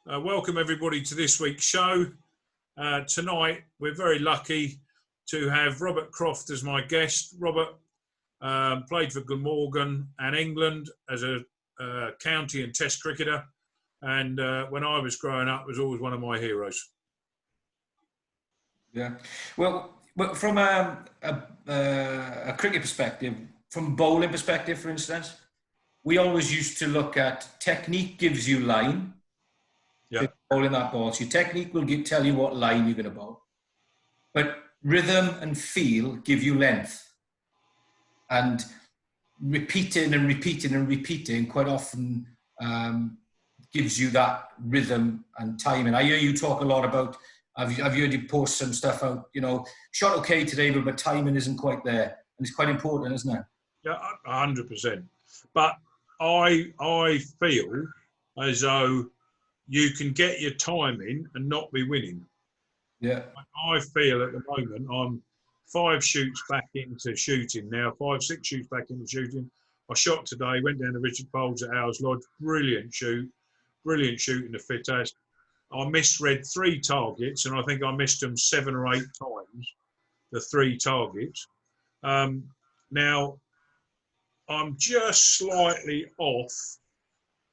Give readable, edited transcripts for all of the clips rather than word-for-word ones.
Welcome everybody to this week's show. Tonight we're very lucky to have Robert Croft as my guest. Robert played for Glamorgan and England as a county and test cricketer, and when I was growing up was always one of my heroes. Yeah, well from a cricket perspective, from bowling perspective, for instance, we always used to look at technique gives you line. Yeah. Bowling that ball. So your technique will tell you what line you're going to bowl. But rhythm and feel give you length. And repeating and repeating and repeating quite often gives you that rhythm and timing. I hear you talk a lot about, I've heard you post some stuff out, shot okay today, but timing isn't quite there. And it's quite important, isn't it? Yeah, 100%. But I feel as though you can get your timing and not be winning. Yeah. I feel at the moment I'm 5 shoots back into shooting now, 5-6 shoots back into shooting. I shot today, went down to Richard Poles at Owls Lodge, brilliant shoot in the fit test. I misread 3 targets, and I think I missed them 7 or 8 times, the 3 targets. Now, I'm just slightly off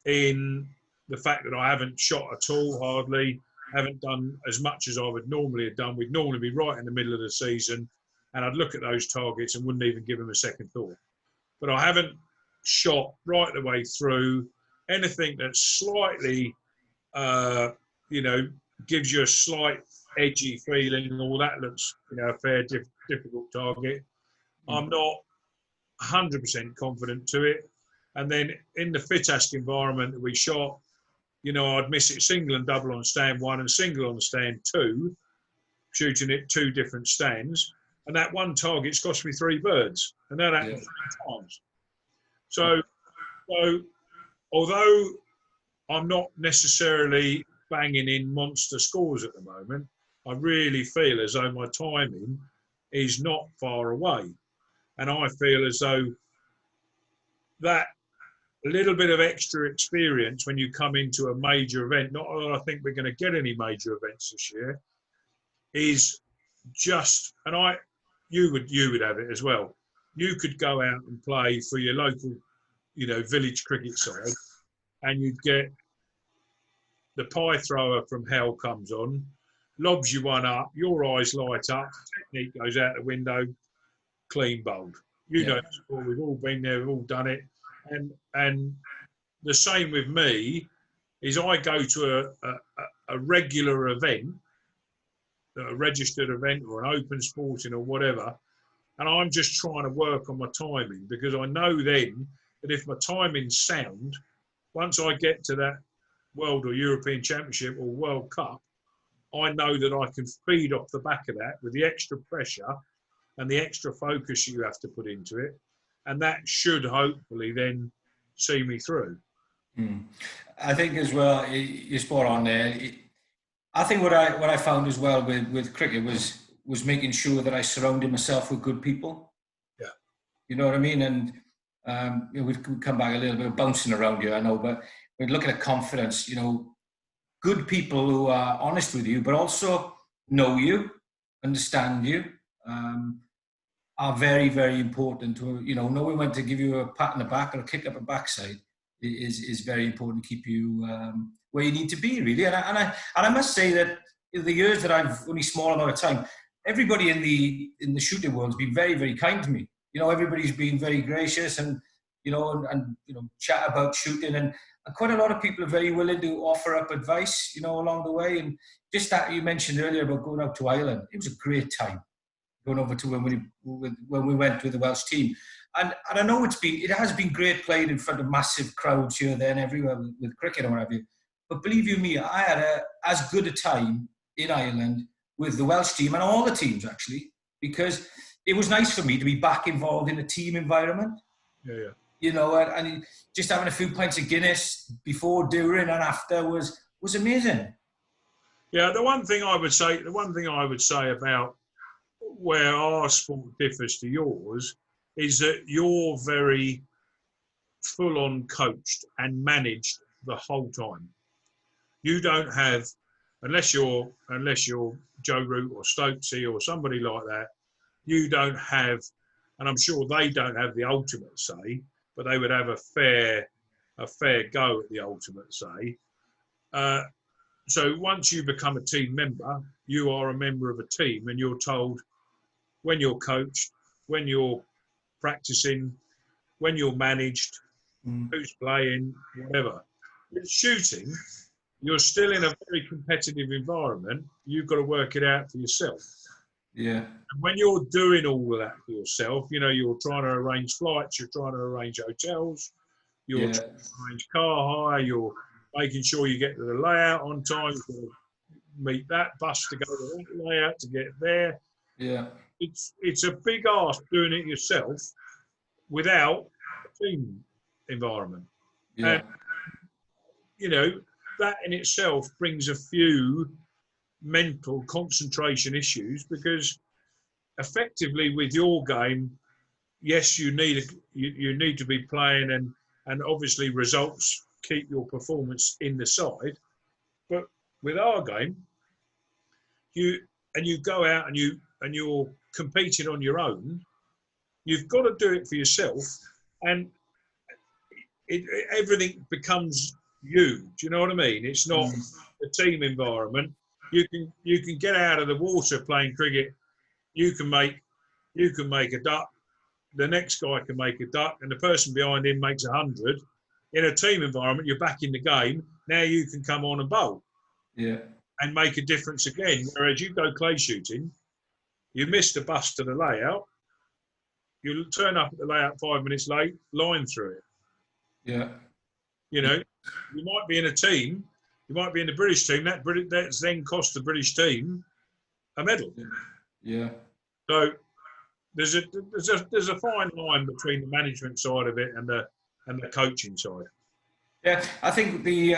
in the fact that I haven't shot at all, hardly, haven't done as much as I would normally have done. We'd normally be right in the middle of the season, and I'd look at those targets and wouldn't even give them a second thought. But I haven't shot right the way through. Anything that's slightly, gives you a slight edgy feeling, all that looks, a fair, difficult target. I'm not 100% confident to it. And then in the fit-ask environment that we shot, I'd miss it single and double on stand 1 and single on stand 2, shooting it 2 different stands. And that one target's cost me 3 birds. And that happened 3 times. So although I'm not necessarily banging in monster scores at the moment, I really feel as though my timing is not far away. And I feel as though that a little bit of extra experience when you come into a major event, not that I think we're going to get any major events this year, is just, and you would have it as well. You could go out and play for your local, village cricket side, and you'd get the pie thrower from hell comes on, lobs you one up, your eyes light up, technique goes out the window, clean bowled. We've all been there, we've all done it. And the same with me is I go to a regular event, a registered event or an open sporting or whatever, and I'm just trying to work on my timing, because I know then that if my timing's sound, once I get to that World or European Championship or World Cup, I know that I can feed off the back of that with the extra pressure and the extra focus you have to put into it. And that should hopefully then see me through. I think as well, you're spot on there. I think what I found as well with cricket was making sure that I surrounded myself with good people. Yeah. You know what I mean? And we'd come back a little bit of bouncing around here, I know, but we're looking at confidence, good people who are honest with you, but also know you, understand you, are very, very important to, knowing when to give you a pat on the back or a kick up a backside is very important to keep you where you need to be, really. And I must say that in the years that I've only small amount of time, everybody in the shooting world has been very, very kind to me. Everybody's been very gracious and chat about shooting, and quite a lot of people are very willing to offer up advice, along the way. And just that you mentioned earlier about going out to Ireland, it was a great time. Going over to when we went with the Welsh team, and I know it has been great playing in front of massive crowds here, there, and everywhere with cricket or whatever. But believe you me, I had as good a time in Ireland with the Welsh team and all the teams actually, because it was nice for me to be back involved in a team environment. Yeah. And just having a few pints of Guinness before, during, and after was amazing. Yeah, the one thing I would say about where our sport differs to yours is that you're very full-on coached and managed the whole time. you don't have, unless you're Joe Root or Stokesy or somebody like that, you don't have, and I'm sure they don't have the ultimate say, but they would have a fair go at the ultimate say. So once you become a team member, you are a member of a team, and you're told when you're coached, when you're practicing, when you're managed, who's playing, whatever. With shooting, you're still in a very competitive environment. You've got to work it out for yourself. Yeah. And when you're doing all of that for yourself, you know, you're trying to arrange flights, you're trying to arrange hotels, you're trying to arrange car hire, you're making sure you get to the layout on time, you've got to meet that bus to go to that layout to get there. Yeah. It's a big ask doing it yourself without a team environment. Yeah. And, you know, that in itself brings a few mental concentration issues, because effectively with your game, yes, you need to be playing, and obviously results keep your performance in the side. But with our game, you go out and you're competing on your own. You've got to do it for yourself, and everything becomes you. Do you know what I mean? It's not a team environment. You can get out of the water playing cricket. You can make a duck. The next guy can make a duck, and the person behind him makes 100. In a team environment, you're back in the game. Now you can come on and bowl. Yeah. And make a difference again. Whereas you go clay shooting, you miss the bus to the layout. You turn up at the layout 5 minutes late, line through it. Yeah. You know, you might be in a team. You might be in the British team. That's then cost the British team a medal. Yeah. So there's a fine line between the management side of it and the coaching side. Yeah, I think the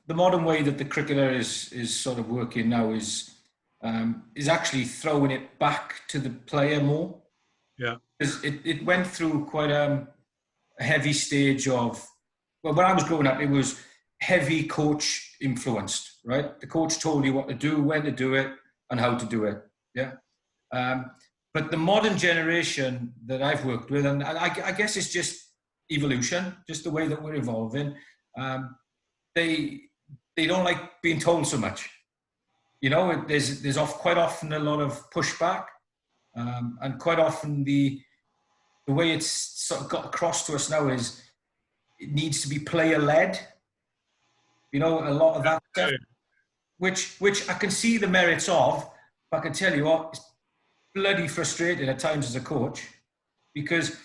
modern way that the cricketer is sort of working now is actually throwing it back to the player more. Yeah. It went through quite a heavy stage of, well, when I was growing up, it was heavy coach influenced, right? The coach told you what to do, when to do it, and how to do it. Yeah. But the modern generation that I've worked with, and I guess it's just evolution, just the way that we're evolving. They don't like being told so much. You know, there's quite often a lot of pushback, and quite often the way it's sort of got across to us now is it needs to be player led. You know, a lot of that stuff, which I can see the merits of, but I can tell you what, it's bloody frustrating at times as a coach, because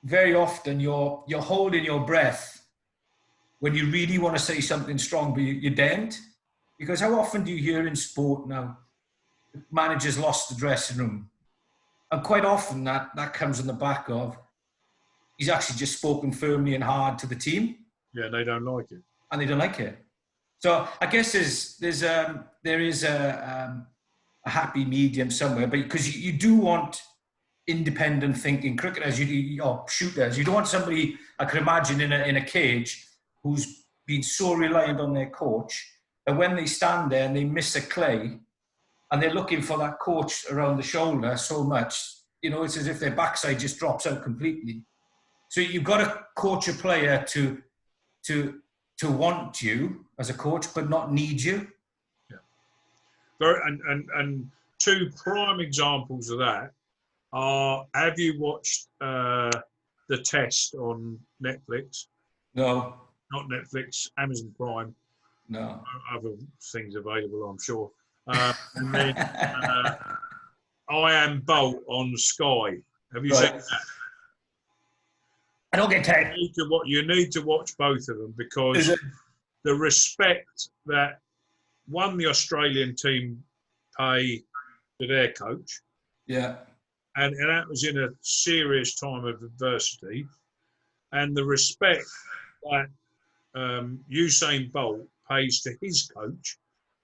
very often you're holding your breath when you really want to say something strong, but you daren't. Because how often do you hear in sport now, the manager's lost the dressing room? And quite often that comes on the back of, he's actually just spoken firmly and hard to the team. Yeah, they don't like it. And they don't like it. So I guess there is a happy medium somewhere, but because you do want independent thinking cricketers, or shooters. You don't want somebody, I could imagine, in a cage who's been so reliant on their coach that when they stand there and they miss a clay and they're looking for that coach around the shoulder so much, you know, it's as if their backside just drops out completely. So you've got to coach a player to want you as a coach, but not need you. Yeah. And two prime examples of that are, have you watched The Test on Netflix? No. Not Netflix, Amazon Prime. No. Other things available, I'm sure. And then I Am Bolt on Sky. Have you seen that? I don't get tired. You need to watch both of them, because the respect that, one, the Australian team pay to their coach. Yeah. And that was in a serious time of adversity. And the respect that Usain Bolt pays to his coach.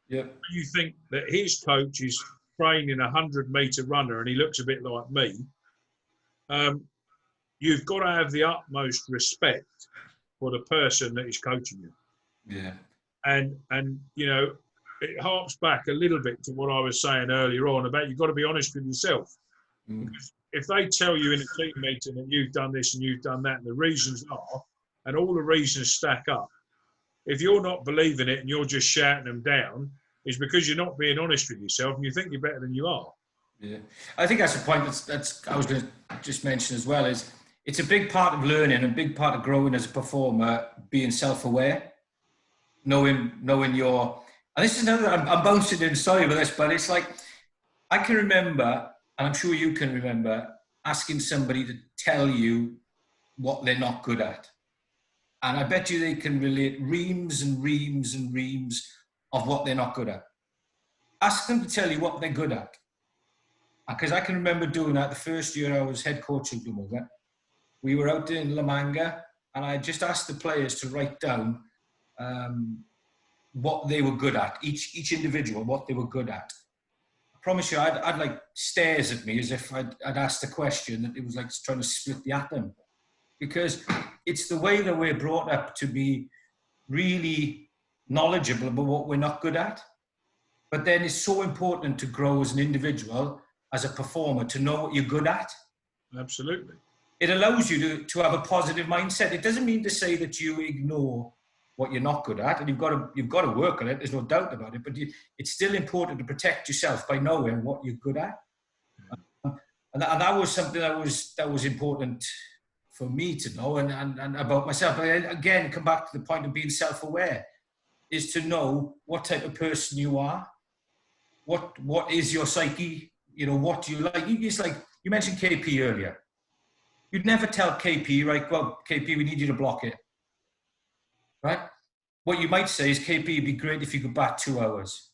Yep. You think that his coach is training a 100-metre runner and he looks a bit like me. You've got to have the utmost respect for the person that is coaching you. Yeah. And you know, it harps back a little bit to what I was saying earlier on about you've got to be honest with yourself. Because if they tell you in a team meeting that you've done this and you've done that, and the reasons are, and all the reasons stack up, if you're not believing it and you're just shouting them down, it's because you're not being honest with yourself and you think you're better than you are. Yeah, I think that's the point that's I was going to just mention as well, is it's a big part of learning and a big part of growing as a performer, being self-aware, knowing your, and this is another, I'm bouncing in, sorry about this, but it's like, I can remember, and I'm sure you can remember, asking somebody to tell you what they're not good at. And I bet you they can relate reams and reams and reams of what they're not good at. Ask them to tell you what they're good at. Because I can remember doing that the first year I was head coach in Glamorgan. We were out in La Manga, and I just asked the players to write down what they were good at, each individual, what they were good at. I promise you, I'd like stares at me as if I'd asked a question that it was like trying to split the atom. Because it's the way that we're brought up to be really knowledgeable about what we're not good at. But then it's so important to grow as an individual, as a performer, to know what you're good at. Absolutely. It allows you to have a positive mindset. It doesn't mean to say that you ignore what you're not good at, and you've got to work on it. There's no doubt about it. But it's still important to protect yourself by knowing what you're good at. And that was something that was important for me to know and about myself. But again, come back to the point of being self-aware, is to know what type of person you are. What is your psyche? You know, what do you like? It's like, you mentioned KP earlier. You'd never tell KP, right, well, KP, we need you to block it. Right? What you might say is, KP, it'd be great if you could bat 2 hours.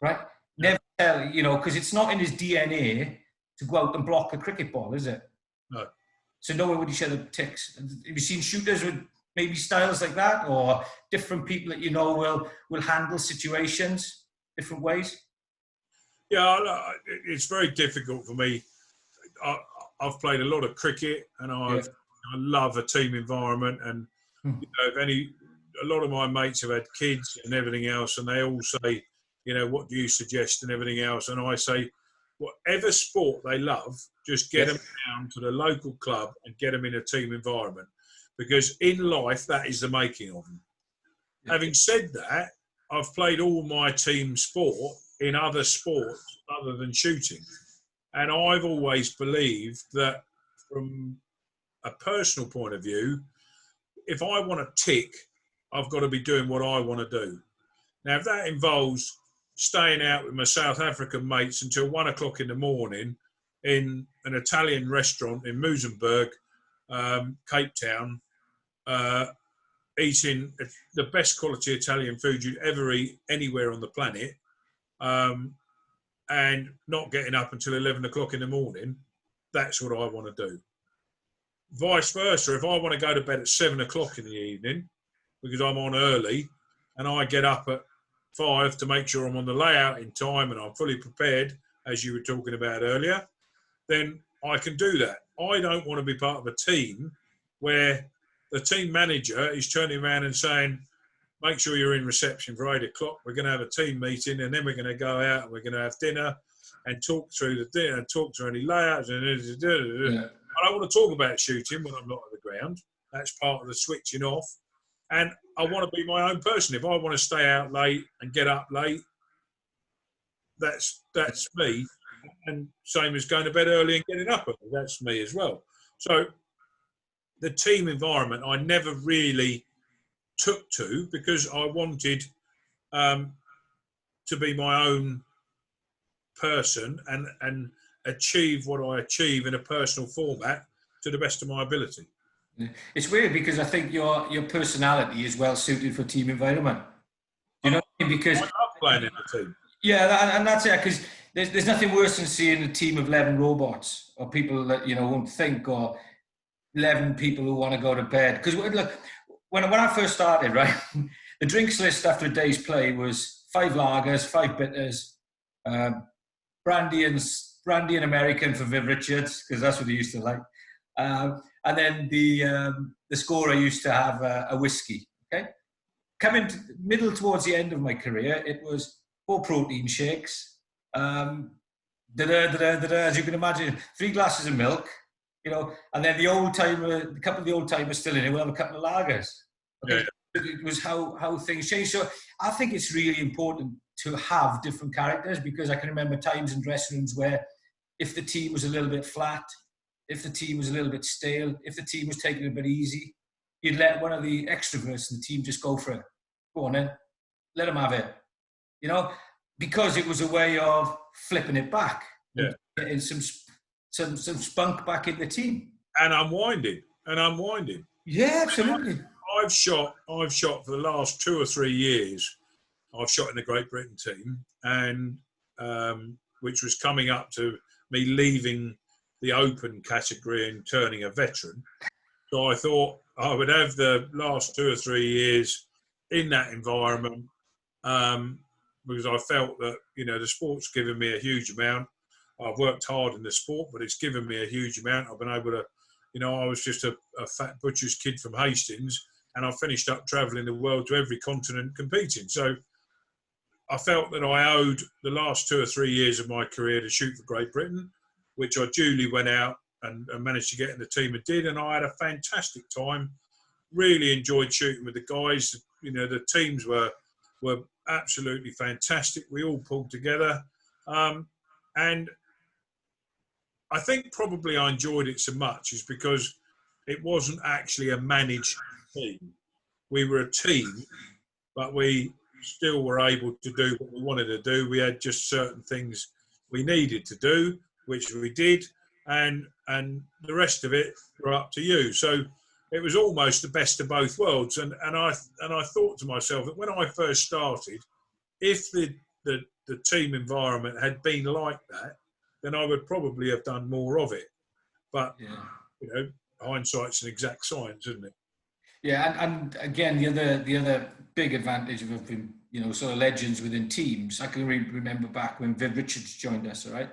Right? Never tell, you know, because it's not in his DNA to go out and block a cricket ball, is it? No. So knowing what each other ticks. Have you seen shooters with maybe styles like that, or different people that you know will handle situations different ways? Yeah, it's very difficult for me. I've played a lot of cricket, and I love a team environment. And you know, a lot of my mates have had kids and everything else, and they all say, you know, what do you suggest and everything else? And I say, whatever sport they love, just get them down to the local club and get them in a team environment, because in life that is the making of them. Yeah. Having said that, I've played all my team sport in other sports other than shooting. And I've always believed that from a personal point of view, if I want to tick, I've got to be doing what I want to do. Now, if that involves staying out with my South African mates until 1 o'clock in the morning in an Italian restaurant in Muizenberg, Cape Town, eating the best quality Italian food you'd ever eat anywhere on the planet, and not getting up until 11 o'clock in the morning, that's what I want to do. Vice versa, if I want to go to bed at 7 o'clock in the evening because I'm on early, and I get up at 5 to make sure I'm on the layout in time and I'm fully prepared, as you were talking about earlier, then I can do that. I don't want to be part of a team where the team manager is turning around and saying, make sure you're in reception for 8 o'clock. We're going to have a team meeting, and then we're going to go out and we're going to have dinner and talk through the dinner and talk through any layouts. And I don't want to talk about shooting when I'm not at the ground. That's part of the switching off. And I want to be my own person. If I want to stay out late and get up late, that's me. And same as going to bed early and getting up early. That's me as well. So the team environment I never really took to, because I wanted to be my own person and achieve what I achieve in a personal format to the best of my ability. It's weird because I think your personality is well suited for team environment. You know what I mean? Because I love playing in the team. Yeah, and that's it. Because there's nothing worse than seeing a team of 11 robots, or people that won't think, or 11 people who want to go to bed. Because look, when I first started, right, the drinks list after a day's play was 5 lagers, 5 bitters, brandy and American for Viv Richards, because that's what he used to like. And then the scorer used to have a whiskey, okay? coming to middle towards the end of my career, it was 4 protein shakes, as you can imagine, 3 glasses of milk, you know, and then the old timer, a couple of the old timers still in it, we'll have a couple of lagers. Okay? Yeah. It was how things changed. So I think it's really important to have different characters, because I can remember times in dressing rooms where if the team was a little bit flat, if the team was a little bit stale, if the team was taking it a bit easy, you'd let one of the extroverts in the team just go for it. Go on then, let them have it. You know, because it was a way of flipping it back, yeah, and getting some spunk back in the team, and unwinding. Yeah, absolutely. I've shot for the last 2 or 3 years. I've shot in the Great Britain team, and which was coming up to me leaving the open category and turning a veteran. So I thought I would have the last 2 or 3 years in that environment, because I felt that, you know, the sport's given me a huge amount. I've worked hard in the sport, but it's given me a huge amount. I've been able to, you know, I was just a fat butcher's kid from Hastings, and I finished up travelling the world to every continent competing. So I felt that I owed the last 2 or 3 years of my career to shoot for Great Britain, which I duly went out and managed to get in the team and did. And I had a fantastic time. Really enjoyed shooting with the guys. You know, the teams were absolutely fantastic. We all pulled together. And I think probably I enjoyed it so much is because it wasn't actually a managed team. We were a team, but we still were able to do what we wanted to do. We had just certain things we needed to do, which we did, and the rest of it were up to you. So it was almost the best of both worlds. And I thought to myself that when I first started, if the team environment had been like that, then I would probably have done more of it. But you know, hindsight's an exact science, isn't it? Yeah, and again, the other big advantage of having, you know, sort of legends within teams. I can remember back when Viv Richards joined us. All right,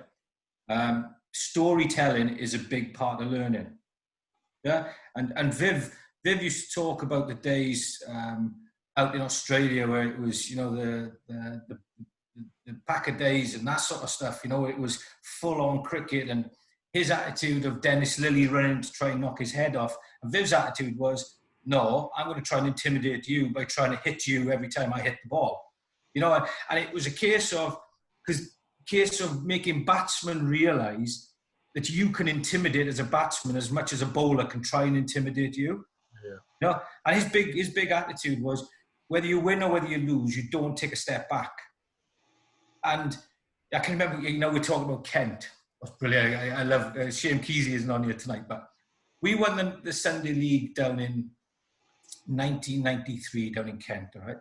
storytelling is a big part of learning. Yeah, and Viv used to talk about the days out in Australia where it was, you know, the pack of days and that sort of stuff. You know, it was full on cricket, and his attitude of Dennis Lilly running to try and knock his head off, and Viv's attitude was, no, I'm going to try and intimidate you by trying to hit you every time I hit the ball. You know, and it was a case of making batsmen realise that you can intimidate as a batsman as much as a bowler can try and intimidate you. Yeah. You know, and his big attitude was, whether you win or whether you lose, you don't take a step back. And I can remember, you know, we're talking about Kent. That's brilliant. I love, shame Kesey isn't on here tonight, but we won the Sunday League down in 1993 down in Kent, all right?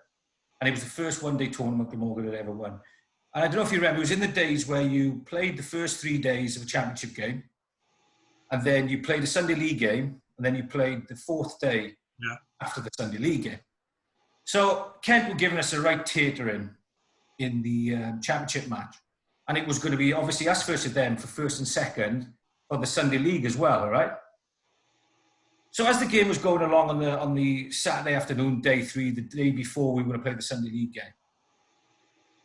And it was the first one-day tournament Glamorgan had ever won. And I don't know if you remember, it was in the days where you played the first 3 days of a championship game, and then you played a Sunday League game, and then you played the 4th day after the Sunday League game. So Kent were giving us a right tatering in the championship match. And it was going to be obviously us versus them for first and second for the Sunday League as well, all right? So as the game was going along on the Saturday afternoon, day 3, the day before we were going to play the Sunday League game,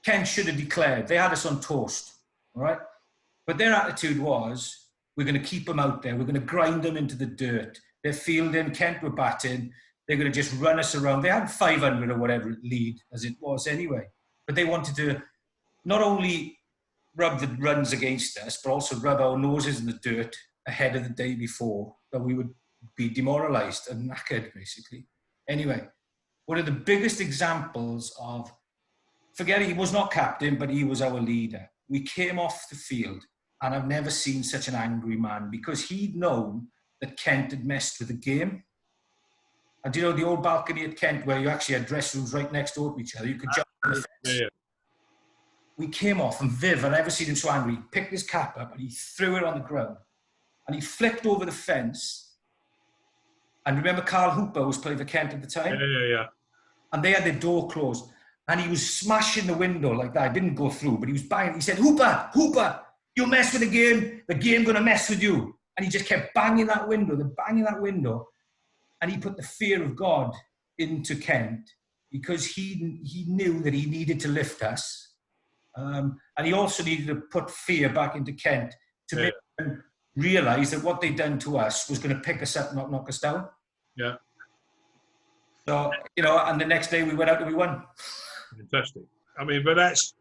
Kent should have declared. They had us on toast, all right? But their attitude was, we're going to keep them out there. We're going to grind them into the dirt. They're fielding, Kent were batting. They're going to just run us around. They had 500 or whatever lead as it was anyway. But they wanted to not only rub the runs against us, but also rub our noses in the dirt ahead of the day before, that we would be demoralised and knackered, basically. Anyway, one of the biggest examples of, forgetting he was not captain, but he was our leader. We came off the field, and I've never seen such an angry man, because he'd known that Kent had messed with the game. And do you know the old balcony at Kent where you actually had dressing rooms right next door to each other? You could jump on the fence. Yeah. We came off, and Viv, I've never seen him so angry, he picked his cap up and he threw it on the ground. And he flipped over the fence. And remember Carl Hooper was playing for Kent at the time? Yeah. And they had their door closed. And he was smashing the window like that. It didn't go through, but he was banging. He said, Hooper, you mess with the game going to mess with you. And he just kept banging that window. And he put the fear of God into Kent. because he knew that he needed to lift us. And he also needed to put fear back into Kent to make them realise that what they'd done to us was going to pick us up, not knock us down. Yeah. So, and the next day we went out and we won. Fantastic. I mean, but that's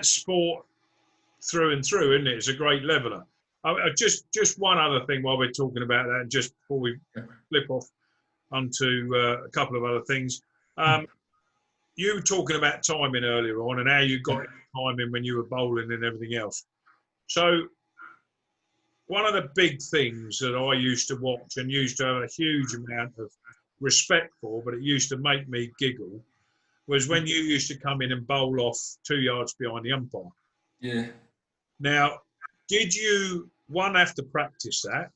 sport through and through, isn't it? It's a great leveler. Just one other thing while we're talking about that, just before we flip off onto a couple of other things. You were talking about timing earlier on and how you got timing when you were bowling and everything else. So one of the big things that I used to watch and used to have a huge amount of respect for, but it used to make me giggle, was when you used to come in and bowl off 2 yards behind the umpire. Yeah. Now, did you, one, have to practice that?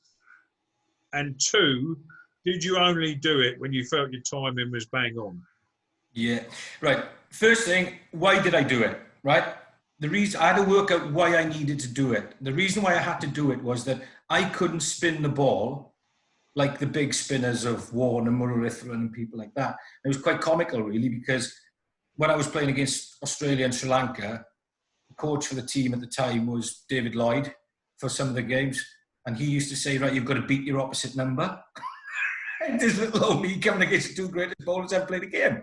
And two, did you only do it when you felt your timing was bang on? Yeah. Right. First thing, why did I do it? Right? The reason I had to work out why I needed to do it. The reason why I had to do it was that I couldn't spin the ball like the big spinners of Warren and Muralitharan and people like that. It was quite comical, really, because when I was playing against Australia and Sri Lanka, the coach for the team at the time was David Lloyd for some of the games. And he used to say, right, you've got to beat your opposite number. And this little old me coming against the two greatest bowlers I've played a game.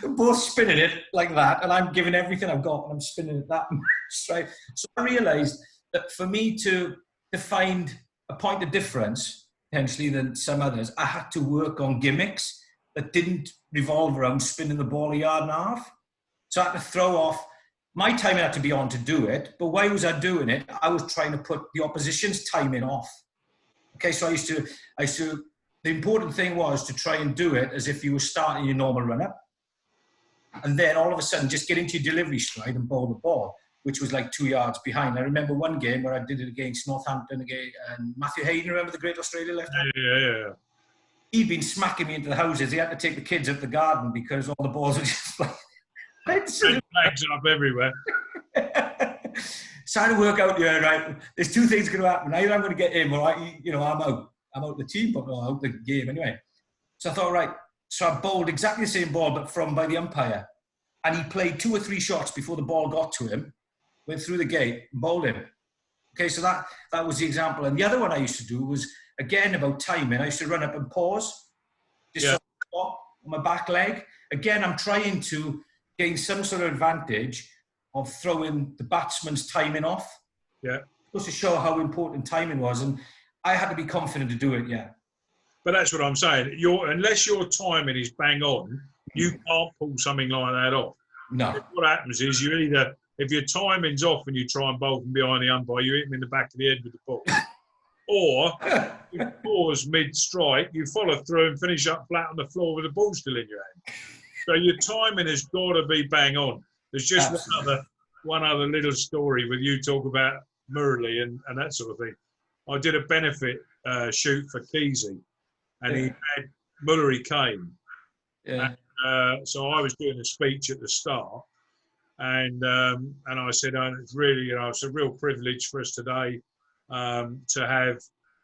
We're both spinning it like that, and I'm giving everything I've got, and I'm spinning it that much, right? So I realised that for me to find a point of difference, potentially, than some others, I had to work on gimmicks that didn't revolve around spinning the ball a yard and a half. So I had to throw off. My timing had to be on to do it, but why was I doing it? I was trying to put the opposition's timing off. Okay, so I used to, the important thing was to try and do it as if you were starting your normal run-up. And then all of a sudden, just get into your delivery stride and bowl the ball, which was like 2 yards behind. I remember one game where I did it against Northampton again, and Matthew Hayden, remember the great Australia left-hander? Yeah. He'd been smacking me into the houses. He had to take the kids up the garden because all the balls were just like... Flags up everywhere. So I had to work out, right, there's two things going to happen. Either I'm going to get him or I'm out. I'm out the team, but out the game anyway. So I thought, right, so I bowled exactly the same ball, but from by the umpire. And he played 2 or 3 shots before the ball got to him, went through the gate, bowled him. Okay, so that was the example. And the other one I used to do was, again, about timing. I used to run up and pause, just on my back leg. Again, I'm trying to gain some sort of advantage of throwing the batsman's timing off. Yeah. Just to show how important timing was. And I had to be confident to do it, yeah. But that's what I'm saying. Unless your timing is bang on, you can't pull something like that off. No. What happens is you either, if your timing's off and you try and bowl from behind the umpire, you hit him in the back of the head with the ball. Or you pause mid-strike, you follow through and finish up flat on the floor with the ball still in your hand. So your timing has got to be bang on. There's just one other little story with you talk about Murley and that sort of thing. I did a benefit shoot for Keesey, and he had Mullery came. Yeah. And, so I was doing a speech at the start, and I said, it's really, it's a real privilege for us today to have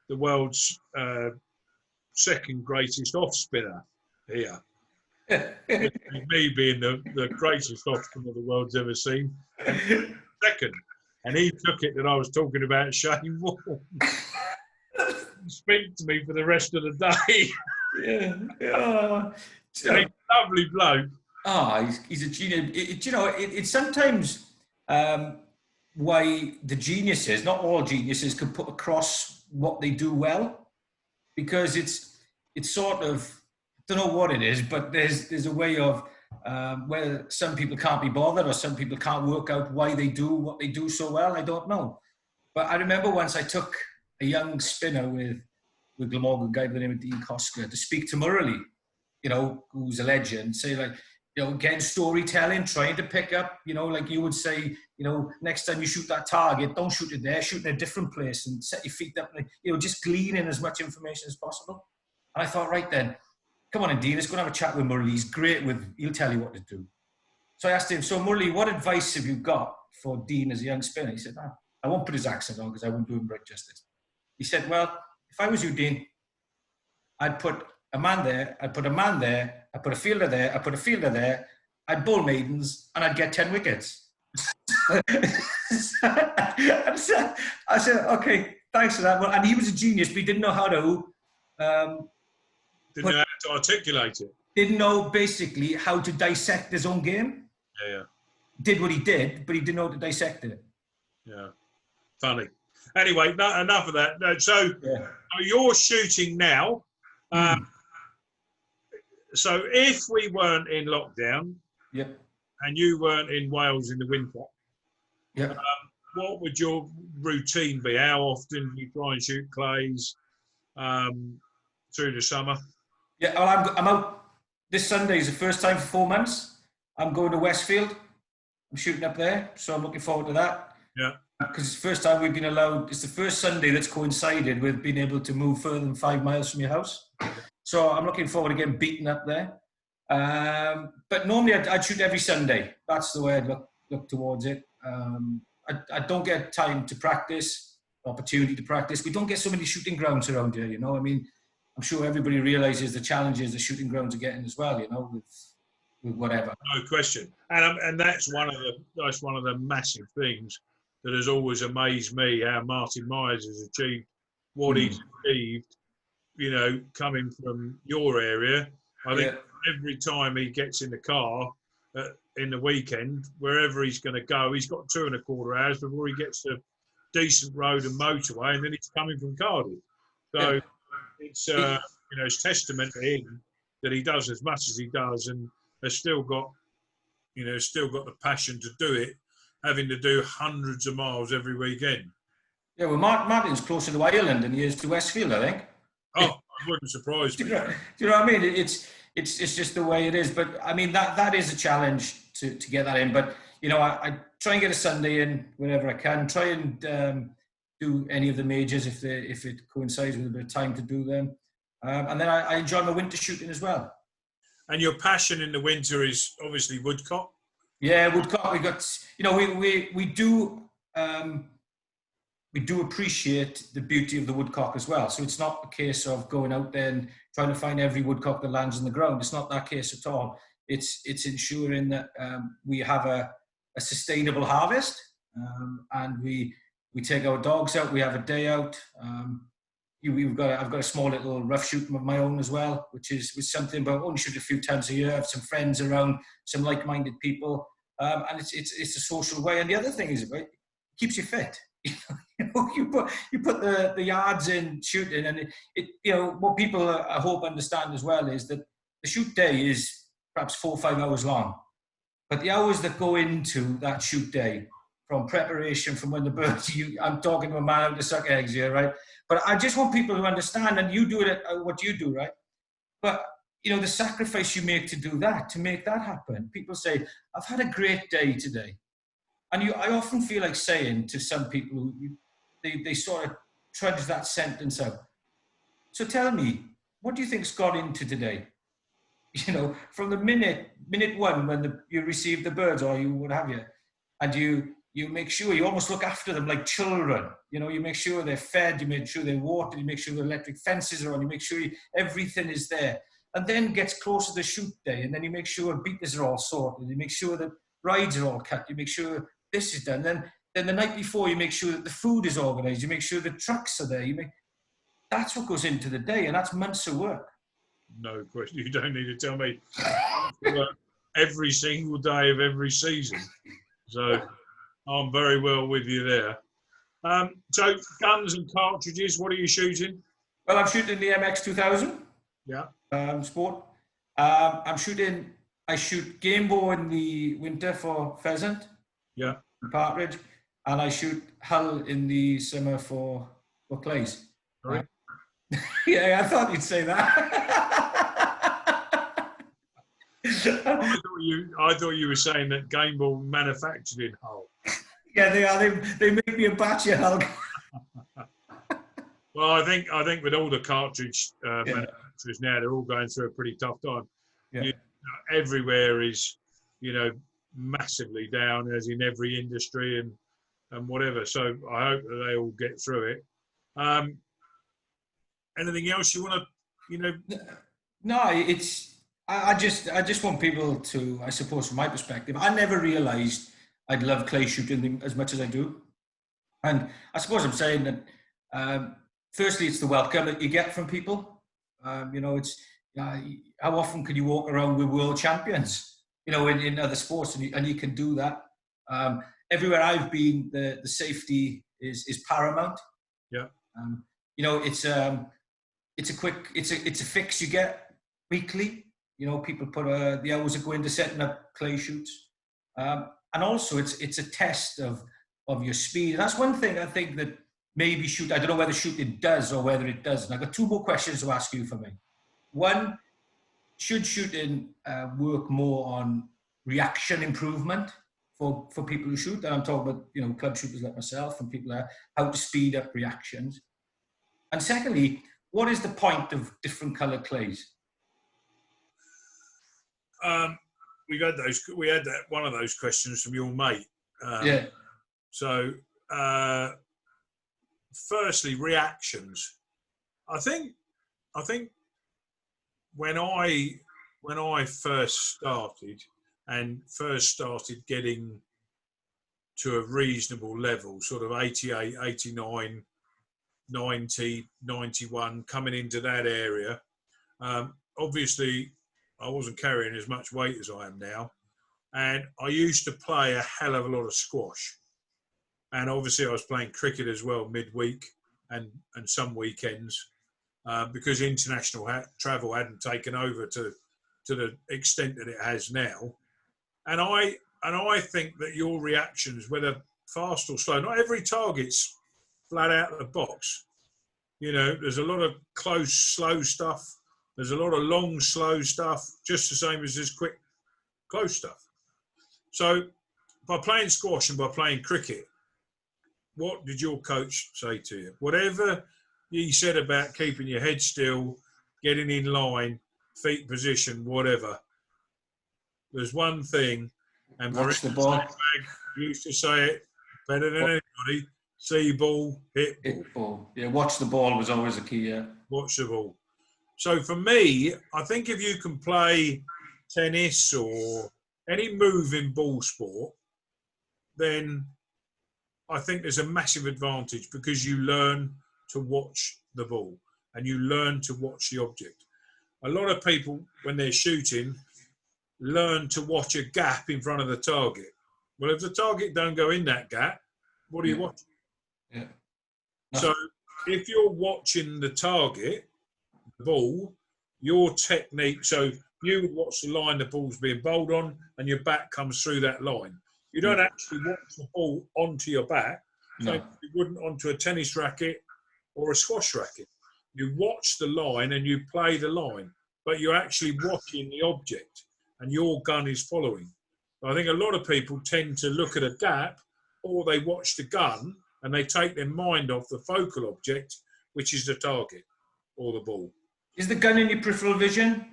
the world's second greatest off spinner here. Me being the greatest off spinner the world's ever seen. Second. And he took it that I was talking about Shane Warne. Speak to me for the rest of the day. Yeah. He's a lovely bloke. He's a genius. It's sometimes why the geniuses, not all geniuses, can put across what they do well, because it's sort of, I don't know what it is, but there's a way of where some people can't be bothered or some people can't work out why they do what they do so well. I don't know. But I remember once I took a young spinner with Glamorgan, a guy by the name of Dean Koska, to speak to Murley, who's a legend, say like, again, storytelling, trying to pick up, like you would say, next time you shoot that target, don't shoot it there, shoot in a different place and set your feet up, and, just glean in as much information as possible. And I thought, right then, come on in, Dean, let's go and have a chat with Murley. He's great he'll tell you what to do. So I asked him, so Murley, what advice have you got for Dean as a young spinner? He said, I won't put his accent on because I won't do him right justice. He said, well, if I was you, Dean, I'd put a man there, I'd put a man there, I'd put a fielder there, I'd put a fielder there, I'd bowl maidens, and I'd get 10 wickets. I said, okay, thanks for that. Well, and he was a genius, but he didn't know how to... Didn't know how to articulate it. Didn't know, basically, how to dissect his own game. Yeah. Did what he did, but he didn't know how to dissect it. Yeah. Funny. Anyway, enough of that. So you're shooting now. So if we weren't in lockdown, and you weren't in Wales in the winter, what would your routine be? How often do you try and shoot clays through the summer? Yeah, well, I'm out. This Sunday is the first time for 4 months. I'm going to Westfield. I'm shooting up there, so I'm looking forward to that. Yeah. Because it's the first time we've been allowed. It's the first Sunday that's coincided with being able to move further than 5 miles from your house. So I'm looking forward to getting beaten up there. But normally I'd shoot every Sunday. That's the way I'd look towards it. I don't get time to practice, opportunity to practice. We don't get so many shooting grounds around here, you know. I mean, I'm sure everybody realises the challenges the shooting grounds are getting as well, you know, with whatever. No question. And that's one of the massive things that has always amazed me, how Martin Myers has achieved what he's achieved, you know, coming from your area. I think every time he gets in the car in the weekend, wherever he's going to go, he's got 2.25 hours before he gets to decent road and motorway, and then he's coming from Cardiff. So it's, you know, it's testament to him that he does as much as he does and has still got, you know, the passion to do it, having to do hundreds of miles every weekend. Yeah, well, Martin's closer to Ireland than he is to Westfield, I think. Oh, it wouldn't surprise me. Do you know what I mean? It's just the way it is. But I mean, that is a challenge to get that in. But you know, I try and get a Sunday in whenever I can. Try and do any of the majors if it coincides with a bit of time to do them. And then I enjoy my winter shooting as well. And your passion in the winter is obviously woodcock. Yeah, woodcock. We got, you know, we do appreciate the beauty of the woodcock as well. So it's not a case of going out there and trying to find every woodcock that lands on the ground. It's not that case at all. It's ensuring that we have a sustainable harvest, and we take our dogs out. We have a day out. I've got a small little rough shoot of my own as well, which is something. But I only shoot a few times a year. I have some friends around, some like-minded people, and it's a social way. And the other thing is, it keeps you fit. You know, you put the yards in shooting, and it you know, what people I hope understand as well is that the shoot day is perhaps 4 or 5 hours long, but the hours that go into that shoot day, from preparation, from when the birds, I'm talking to a man out to suck eggs here, right? But I just want people to understand, and you do it at what you do, right? But you know, the sacrifice you make to make that happen. People say, I've had a great day today. And I often feel like saying to some people who they sort of trudge that sentence out. So tell me, what do you think's gone into today? You know, from the minute one when you receive the birds or you what have you, and you make sure you almost look after them like children. You know, you make sure they're fed, you make sure they're watered, you make sure the electric fences are on, you make sure everything is there. And then gets closer to the shoot day, and then you make sure beaters are all sorted, you make sure that rides are all cut, you make sure this is done. Then the night before, you make sure that the food is organised. You make sure the trucks are there. That's what goes into the day, and that's months of work. No question. You don't need to tell me. Every single day of every season. So I'm very well with you there. So guns and cartridges, what are you shooting? Well, I'm shooting the MX 2000. Yeah. Sport. I shoot game bow in the winter for pheasant. Yeah. Partridge, and I shoot hull in the summer for clays. Right. Yeah, I thought you'd say that. I thought you were saying that game ball manufactured in Hull. Yeah, they are. They make me a batch of Hull. Well, I think with all the cartridge manufacturers now, they're all going through a pretty tough time. Yeah. Everywhere is, you know, massively down, as in every industry and whatever. So I hope that they all get through it. Anything else you want to, you know? No, it's I just want people to, I suppose, from my perspective, I never realised I'd love clay shooting as much as I do, and I suppose I'm saying that. Firstly, it's the welcome that you get from people. It's how often can you walk around with world champions? In other sports, and you can do that. Everywhere I've been, the safety is paramount. Yeah. Um, it's a quick, it's a fix you get weekly. People put the hours that go into setting up clay shoots, and also it's a test of your speed. And that's one thing I think that maybe I don't know whether shooting does or whether it doesn't. I've got two more questions to ask you for me. One, should shooting work more on reaction improvement for people who shoot? And I'm talking about club shooters like myself and people that how to speed up reactions. And secondly, what is the point of different colour clays? We had that one of those questions from your mate. Yeah. So, firstly, reactions. I think when I first started getting to a reasonable level, sort of 88, 89, 90, 91, coming into that area, obviously I wasn't carrying as much weight as I am now, and I used to play a hell of a lot of squash, and obviously I was playing cricket as well midweek and some weekends, because international travel hadn't taken over to the extent that it has now. And I think that your reactions, whether fast or slow, not every target's flat out of the box. There's a lot of close, slow stuff. There's a lot of long, slow stuff, just the same as there's quick, close stuff. So by playing squash and by playing cricket, what did your coach say to you? Whatever he said about keeping your head still, getting in line, feet position, whatever. There's one thing, and Watch the ball. Used to say it better than anybody: see ball, hit ball. Hit ball. Yeah, watch the ball was always a key. Yeah. Watch the ball. So for me, I think if you can play tennis or any moving ball sport, then I think there's a massive advantage because you learn to watch the ball and you learn to watch the object. A lot of people, when they're shooting, learn to watch a gap in front of the target. Well, if the target don't go in that gap, what are you watching? Yeah. So if you're watching the target, the ball, your technique, so you would watch the line the ball's being bowled on and your bat comes through that line. You don't actually watch the ball onto your bat, so you wouldn't onto a tennis racket or a squash racket. You watch the line and you play the line, but you're actually watching the object and your gun is following. I think a lot of people tend to look at a gap or they watch the gun and they take their mind off the focal object, which is the target or the ball. Is the gun in your peripheral vision?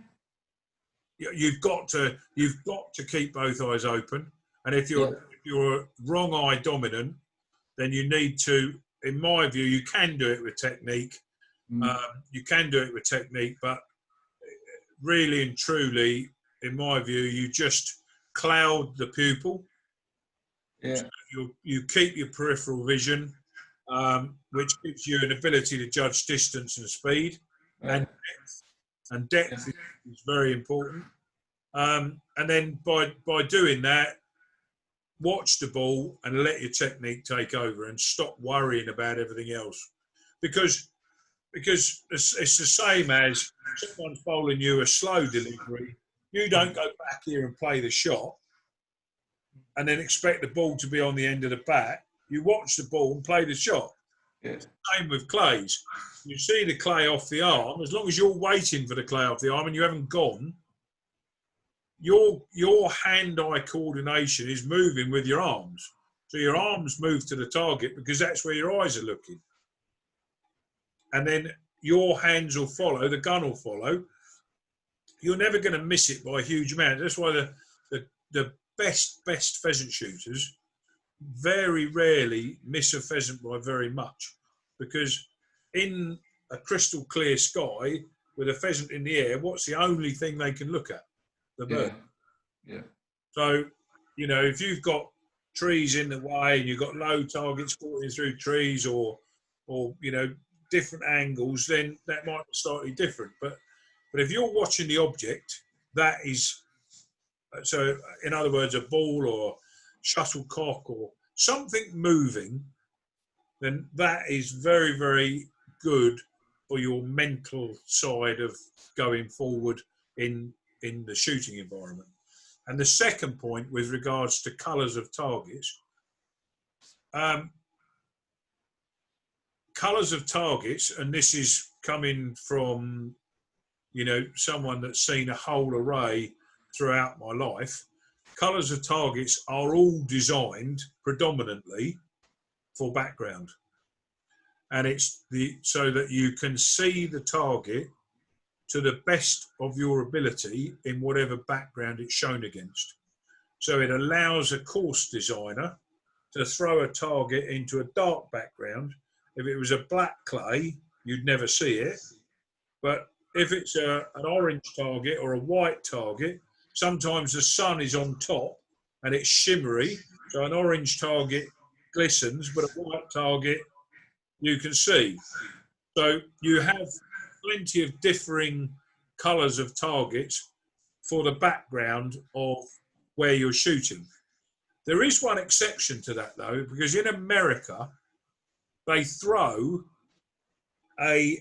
You've got to keep both eyes open, and if you're wrong eye dominant, then you need to. In my view, you can do it with technique. You can do it with technique, but really and truly, in my view, you just cloud the pupil. Yeah. So you keep your peripheral vision, which gives you an ability to judge distance and speed and depth. And depth is very important. And then by doing that, watch the ball and let your technique take over and stop worrying about everything else. Because it's the same as someone's bowling you a slow delivery. You don't go back here and play the shot and then expect the ball to be on the end of the bat. You watch the ball and play the shot. Yeah. Same with clays. You see the clay off the arm, as long as you're waiting for the clay off the arm and you haven't gone, your hand-eye coordination is moving with your arms. So your arms move to the target because that's where your eyes are looking. And then your hands will follow, the gun will follow. You're never going to miss it by a huge amount. That's why the best pheasant shooters very rarely miss a pheasant by very much, because in a crystal clear sky, with a pheasant in the air, what's the only thing they can look at? The bird. Yeah. So, you know, if you've got trees in the way and you've got low targets falling through trees or you know, different angles, then that might be slightly different. But if you're watching the object, that is, so in other words, a ball or shuttlecock or something moving, then that is very, very good for your mental side of going forward in the shooting environment. And the second point with regards to colours of targets, colours of targets, and this is coming from, you know, someone that's seen a whole array throughout my life, colours of targets are all designed predominantly for background. And it's so that you can see the target to the best of your ability in whatever background it's shown against. So it allows a course designer to throw a target into a dark background. If it was a black clay, you'd never see it. But if it's an orange target or a white target, sometimes the sun is on top and it's shimmery. So an orange target glistens, but a white target you can see. So you have plenty of differing colours of targets for the background of where you're shooting. There is one exception to that though, because in America, they throw a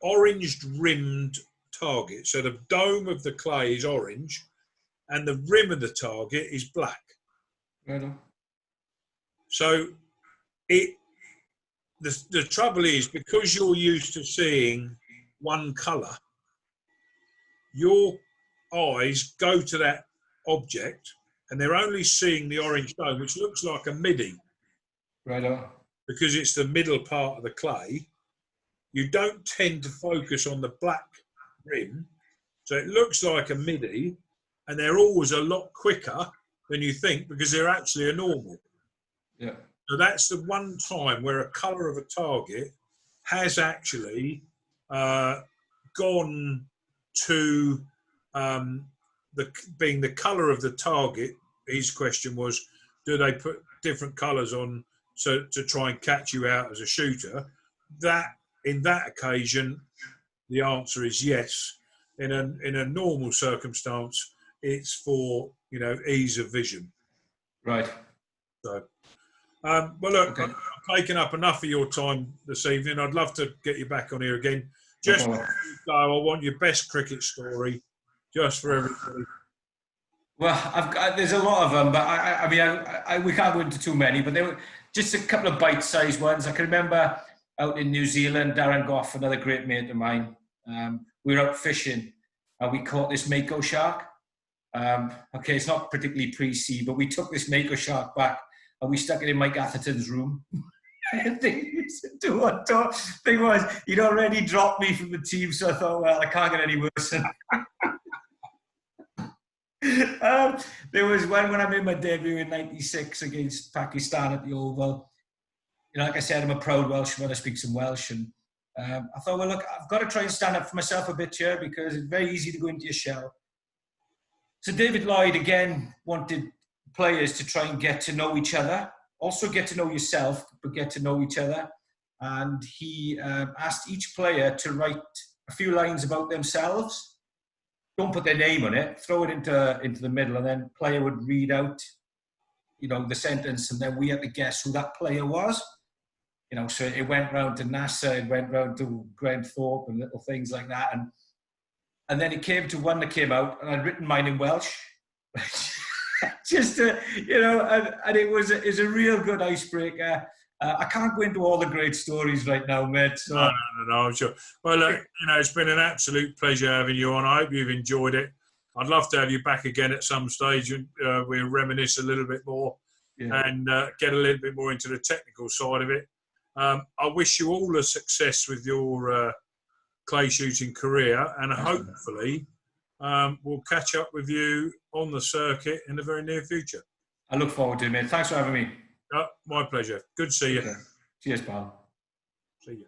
orange rimmed target. So the dome of the clay is orange and the rim of the target is black. Right. So the trouble is, because you're used to seeing one colour, your eyes go to that object and they're only seeing the orange dome, which looks like a midi. Right on. Because it's the middle part of the clay. You don't tend to focus on the black rim. So it looks like a midi, and they're always a lot quicker than you think because they're actually a normal. Yeah. So that's the one time where a colour of a target has actually gone to being the colour of the target. His question was, do they put different colours on to try and catch you out as a shooter? That in that occasion, the answer is yes. In a normal circumstance, it's for, you know, ease of vision. Right. So, well, look, Okay. I've taken up enough of your time this evening. I'd love to get you back on here again. Just before you go, I want your best cricket story, just for everybody. Well, there's a lot of them, but I mean, we can't go into too many, but there were just a couple of bite-sized ones. I can remember out in New Zealand, Darren Goff, another great mate of mine, we were out fishing and we caught this mako shark. Okay, it's not particularly pre-sea, but we took this mako shark back and we stuck it in Mike Atherton's room. The thing was, he'd already dropped me from the team, so I thought, well, I can't get any worse. There was when I made my debut in '96 against Pakistan at the Oval. You know, like I said, I'm a proud Welshman. I speak some Welsh, and I thought, well, look, I've got to try and stand up for myself a bit here because it's very easy to go into your shell. So David Lloyd again wanted players to try and get to know each other, also get to know yourself, but get to know each other. And he asked each player to write a few lines about themselves. Don't put their name on it, throw it into the middle, and then player would read out, you know, the sentence, and then we had to guess who that player was. You know, so it went round to NASA, it went round to Grant Thorpe and little things like that. And then it came to one that came out, and I'd written mine in Welsh. Just to, you know, and it was a real good icebreaker. I can't go into all the great stories right now, mate. So. No, I'm sure. Well, look, you know, it's been an absolute pleasure having you on. I hope you've enjoyed it. I'd love to have you back again at some stage and we'll reminisce a little bit more and get a little bit more into the technical side of it. I wish you all the success with your clay shooting career, and hopefully we'll catch up with you on the circuit in the very near future. I look forward to it, mate. Thanks for having me. My pleasure. Good to see you. Okay. Cheers, pal. See you.